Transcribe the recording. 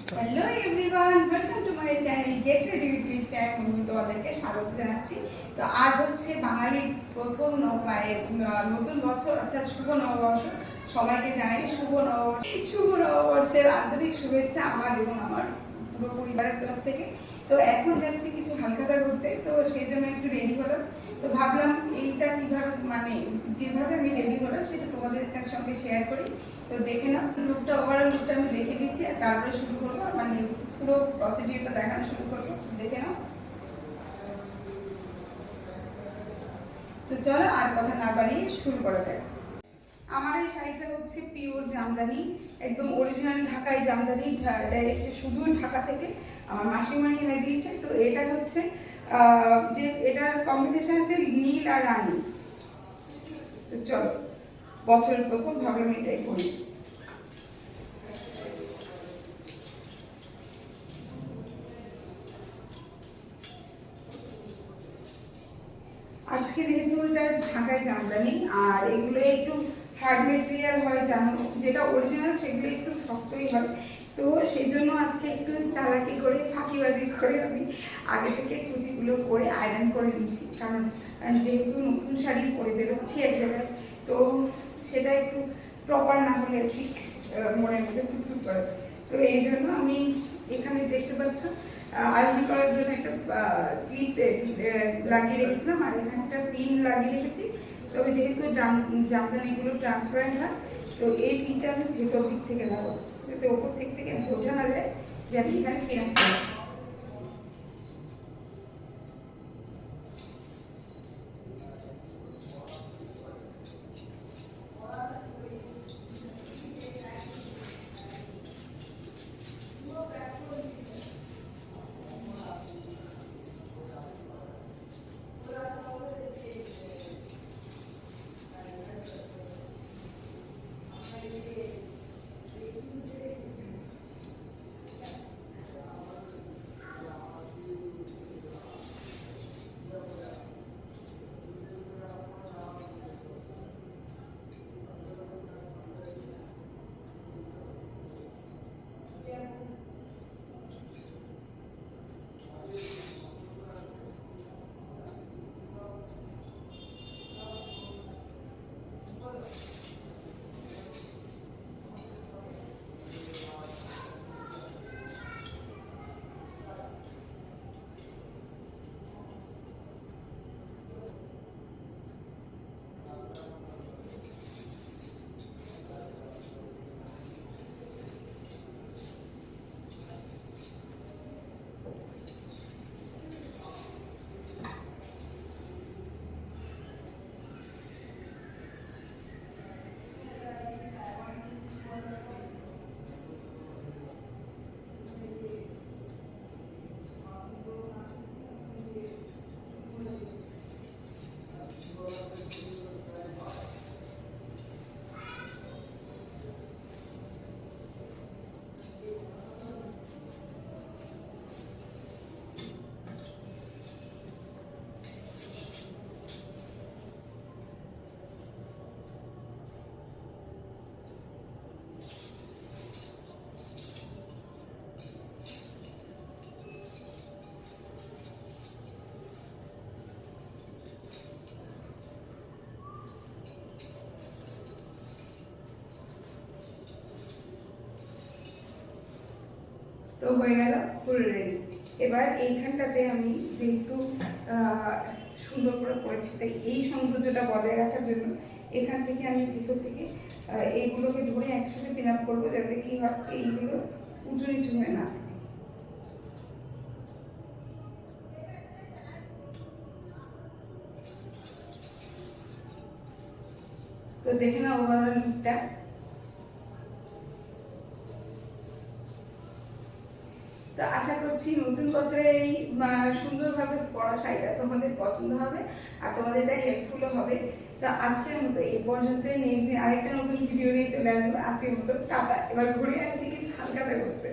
Hello everyone, welcome to my channel get ready with Rita. তোমাদেরকে স্বাগত জানাচ্ছি। তো আজ হচ্ছে বাঙালির প্রথম নতুন বছর, অর্থাৎ শুভ নববর্ষ। সবাইকে জানাই শুভ নববর্ষের আন্তরিক শুভেচ্ছা আমার এবং আমার পুরো পরিবারের তরফ থেকে। তো এখন যাচ্ছি কিছু হালখাতা ঘুরতে, তো সেই জন্য একটু রেডি হলাম। তো ভাবলাম এইটা কিভাবে, মানে যেভাবে আমি রেডি হলাম সেটা তোমাদের সঙ্গে শেয়ার করি। তো দেখে নাও, ওভারঅল লুকটা আমি দেখে দিচ্ছি, আর তারপরে শুরু করবো, মানে পুরো প্রসিডিউরটা দেখানো শুরু করবো। দেখে নাও। তো চলো আর কথা না বাড়িয়ে শুরু করা যাক। আমার এই শাড়িটা হচ্ছে পিওর জামদানি, একদম অরিজিনাল ঢাকাই জামদানি, এসছে শুধু ঢাকা থেকে, আমার মাসিমণি এনে দিয়েছে। তো এটা হচ্ছে যে এটার কম্বিনেশন আছে নীল আর রানী। তো চলো, বছরের প্রথম ভাবলাম এটাই করি। আজকে যেহেতু এটা ঢাকায় জামদানি, আর এগুলো একটু হার্ড মেটেরিয়াল হয়, জানো, যেটা অরিজিনাল সেগুলো একটু শক্তই হয়। তো সেই জন্য আজকে একটু চালাকি করে, ফাঁকিবাজি করে আমি আগে থেকে কুচিগুলো করে আয়রন করে নিচ্ছি, কারণ যেহেতু নতুন শাড়ি পরে বেরোচ্ছি এক জায়গায়, তো সেটা একটু প্রপার না হলে ঠিক মনের মধ্যে টুকটুক করে। তো এই জন্য আমি এখানে দেখতে পাচ্ছ আয়রন করার জন্য একটা ক্লিপ লাগিয়ে রেখেছিলাম, আর এখানে একটা পিন লাগিয়ে রেখেছি। তবে যেহেতু জামদানিগুলো ট্রান্সপারেন্ট হয়, তো এই পিনটা আমি ভেতর দিক থেকে লাগাবো, যাতে ওপর দিক থেকে বোঝা না যায় যে আমি এখানে পিন করেছি। তো হয়ে গেল ফুল রেডি। এবার এইখানটাতে আমি যেহেতু সুন্দর করে করেছি, তাই এই সৌন্দর্যটা বজায় রাখার জন্য এখান থেকে আমি ভিতর থেকে এইগুলোকে ধরে একসাথে পিন আপ করবো, যাতে কি হয় এইগুলো উঁচু নিচু হয়ে না। তো দেখে না ওভারঅল লুকটা। তো আশা করছি নতুন বছরে এই সুন্দরভাবে পরা শাড়িটা তোমাদের পছন্দ হবে, আর তোমাদের এটা হেল্পফুলও হবে। তো আজকের মতো এই পর্যন্ত, নেক্সট দিন আরেকটা নতুন ভিডিও নিয়ে চলে আসবো। আজকের মতো টাটা। এবার ঘুরে আসি কিছু হালখাতা করতে।